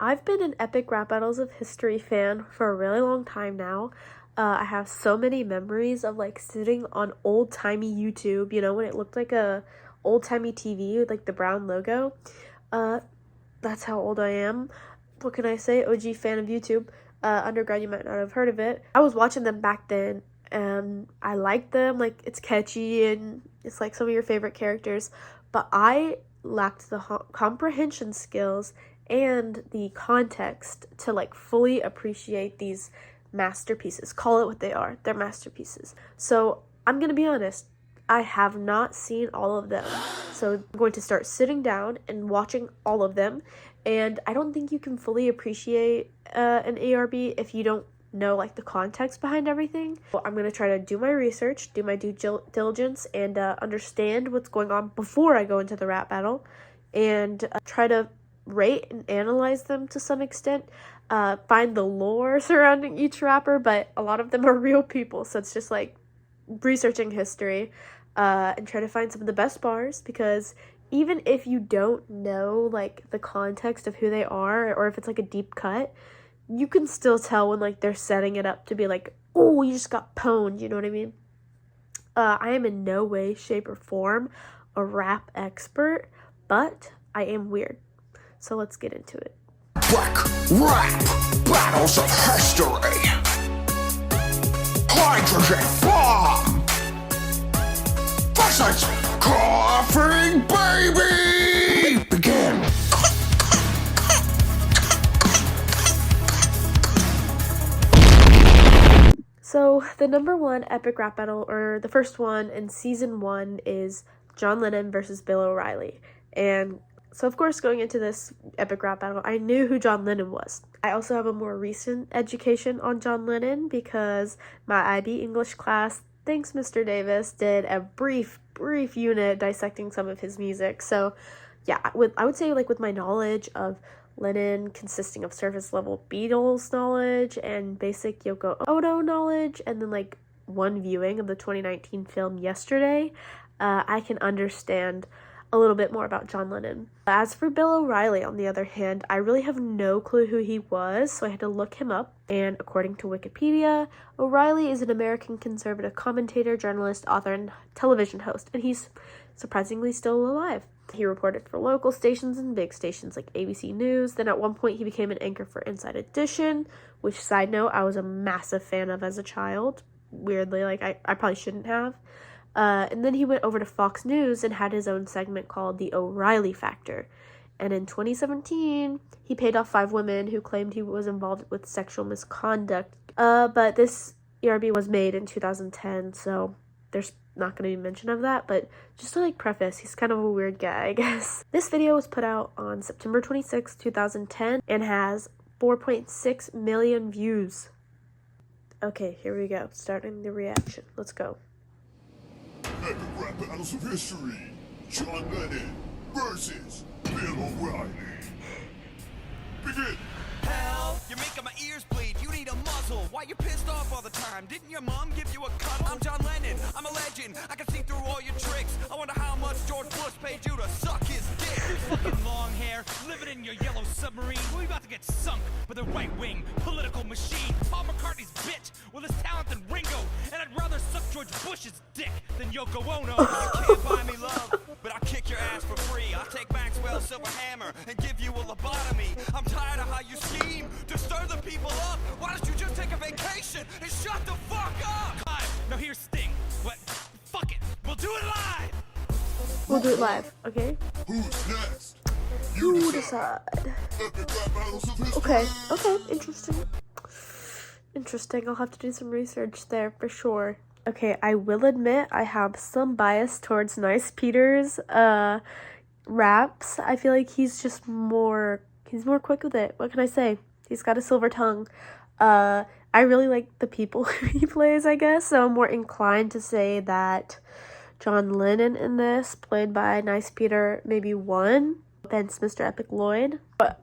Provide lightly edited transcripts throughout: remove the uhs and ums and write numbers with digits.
I've been an Epic Rap Battles of History fan for a really long time now. I have so many memories of like sitting on old-timey YouTube, when it looked like a old-timey TV with like the brown logo. Uh, that's how old I am. What can I say? OG fan of YouTube. Undergrad, you might not have heard of it. I was watching them back then, and I liked them. Like, it's catchy, and it's like some of your favorite characters. But I lacked the comprehension skills and the context to like fully appreciate these masterpieces. Call it what they are. They're masterpieces. So I'm gonna be honest, I have not seen all of them. So I'm going to start sitting down and watching all of them. And I don't think you can fully appreciate an ERB if you don't know like the context behind everything. So I'm gonna try to do my research, do my due diligence, and understand what's going on before I go into the rap battle, and try to rate and analyze them to some extent, find the lore surrounding each rapper, but a lot of them are real people, so it's just like researching history, and try to find some of the best bars, because even if you don't know like the context of who they are, or if it's like a deep cut, you can still tell when like they're setting it up to be like, oh, you just got pwned, you know what I mean? I am in no way, shape, or form a rap expert, but I am weird. So let's get into it. Quick rap battles of history. Hydrogen bomb versus coughing baby. Begin. So the number one epic rap battle, or the first one in season 1, is John Lennon versus Bill O'Reilly. And so, of course, going into this epic rap battle, I knew who John Lennon was. I also have a more recent education on John Lennon because my IB English class, thanks Mr. Davis, did a brief unit dissecting some of his music. So, yeah, I would say like with my knowledge of Lennon consisting of surface level Beatles knowledge and basic Yoko Ono knowledge, and then like one viewing of the 2019 film Yesterday, I can understand a little bit more about John Lennon. As for Bill O'Reilly, on the other hand, I really have no clue who he was, so I had to look him up. And according to Wikipedia, O'Reilly is an American conservative commentator, journalist, author, and television host, and he's surprisingly still alive. He reported for local stations and big stations like ABC News. Then at one point he became an anchor for Inside Edition, which, side note, I was a massive fan of as a child. Weirdly, like I probably shouldn't have. And then he went over to Fox News and had his own segment called The O'Reilly Factor. And in 2017, he paid off 5 women who claimed he was involved with sexual misconduct. But this ERB was made in 2010, so there's not going to be mention of that. But just to like preface, he's kind of a weird guy, I guess. This video was put out on September 26, 2010, and has 4.6 million views. Okay, here we go. Starting the reaction. Let's go. Epic rap battles of history. John Lennon versus Bill O'Reilly. Begin. Hell, you're making my ears bleed. You need a muzzle. Why you pissed off all the time? Didn't your mom give you a cuddle? I'm John Lennon. I'm a legend. I can see through all your tricks. I wonder how much George Bush paid you to suck his dick. Fucking long hair, living in your yellow submarine. We're about to get sunk by the right-wing political machine. Paul McCartney's bitch with his talent than Ringo. And I'd rather suck George Bush's dick than Yoko Ono. You can't buy me love, but I'll kick your ass for free. I'll take Maxwell's silver hammer and give you a lobotomy. I'm tired of how you scheme to stir the people up. Why don't you just take a vacation and shut the fuck up? Live. Now here's Sting. What? Fuck it. We'll do it live. We'll do it live, okay? Who's next? You decide. Epic rap battles of history. Okay, interesting. I'll have to do some research there for sure. Okay, I will admit I have some bias towards Nice Peter's raps. I feel like he's more quick with it. What can I say? He's got a silver tongue. I really like the people he plays, I guess, so I'm more inclined to say that John Lennon in this, played by Nice Peter, maybe won against Mr. Epic Lloyd. But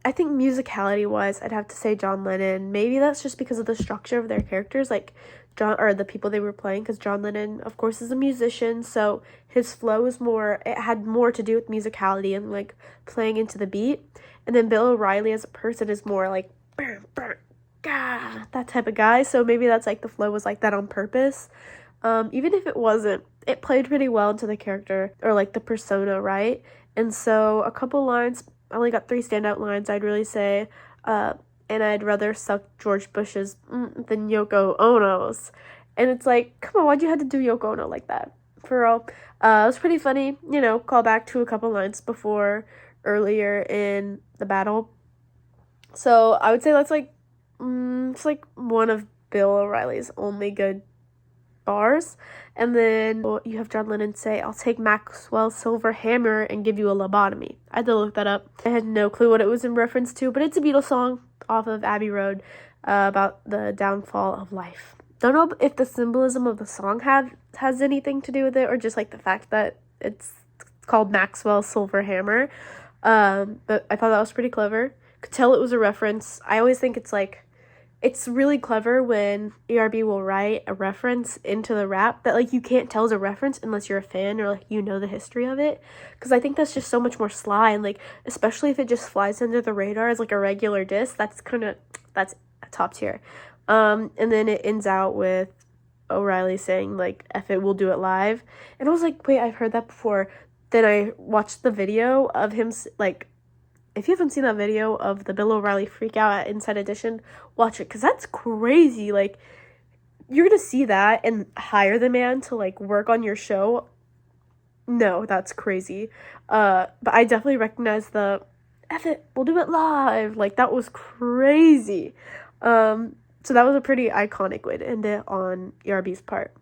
I think musicality-wise, I'd have to say John Lennon. Maybe that's just because of the structure of their characters, like the people they were playing, because John Lennon, of course, is a musician, so his flow is it had more to do with musicality and like playing into the beat. And then Bill O'Reilly as a person is more like, burr, burr, gah, that type of guy. So maybe that's like the flow was like that on purpose. Even if it wasn't, it played pretty well into the character or like the persona, right? And so a couple lines, I only got 3 standout lines, I'd really say. And I'd rather suck George Bush's than Yoko Ono's. And it's like, come on, why'd you have to do Yoko Ono like that? For real. It was pretty funny, you know, call back to a couple lines before earlier in the battle. So I would say that's like, it's like one of Bill O'Reilly's only good bars. And then you have John Lennon say, I'll take Maxwell's silver hammer and give you a lobotomy. I had to look that up. I had no clue what it was in reference to, but it's a Beatles song off of Abbey Road about the downfall of life. Don't know if the symbolism of the song has anything to do with it or just like the fact that it's called Maxwell's silver hammer. But I thought that was pretty clever. Could tell it was a reference. I always think it's like, it's really clever when ERB will write a reference into the rap that, like, you can't tell is a reference unless you're a fan or, like, you know the history of it. Because I think that's just so much more sly. And, like, especially if it just flies under the radar as, like, a regular diss, that's top tier. And then it ends out with O'Reilly saying, like, F it, we'll do it live. And I was like, wait, I've heard that before. Then I watched the video of him, like, if you haven't seen that video of the Bill O'Reilly freak out at Inside Edition, watch it, because that's crazy. Like, you're going to see that and hire the man to, like, work on your show. No, that's crazy. But I definitely recognize the, F it, we'll do it live. Like, that was crazy. So that was a pretty iconic way to end it on ERB's part.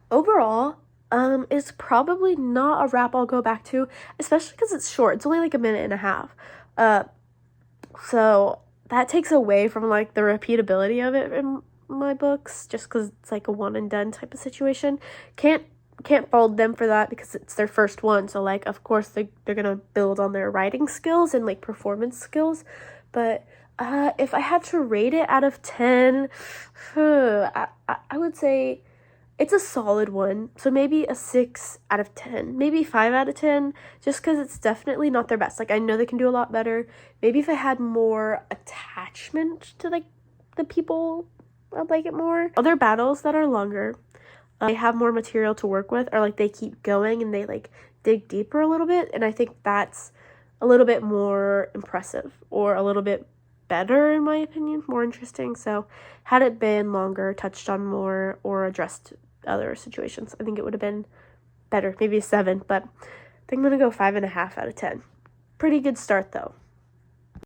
Overall, it's probably not a rap I'll go back to, especially because it's short. It's only like a minute and a half. So that takes away from like the repeatability of it in my books, just because it's like a one and done type of situation. Can't fault them for that because it's their first one. So like, of course they're gonna build on their writing skills and like performance skills. But if I had to rate it out of 10, I would say it's a solid one, so maybe a 6 out of 10, maybe 5 out of 10, just because it's definitely not their best. Like, I know they can do a lot better. Maybe if I had more attachment to, like, the people, I'd like it more. Other battles that are longer, they have more material to work with, or, like, they keep going and they, like, dig deeper a little bit, and I think that's a little bit more impressive, or a little bit better, in my opinion, more interesting. So, had it been longer, touched on more, or addressed other situations, I think it would have been better, maybe a 7, but I think I'm gonna go 5.5 out of 10. Pretty good start though.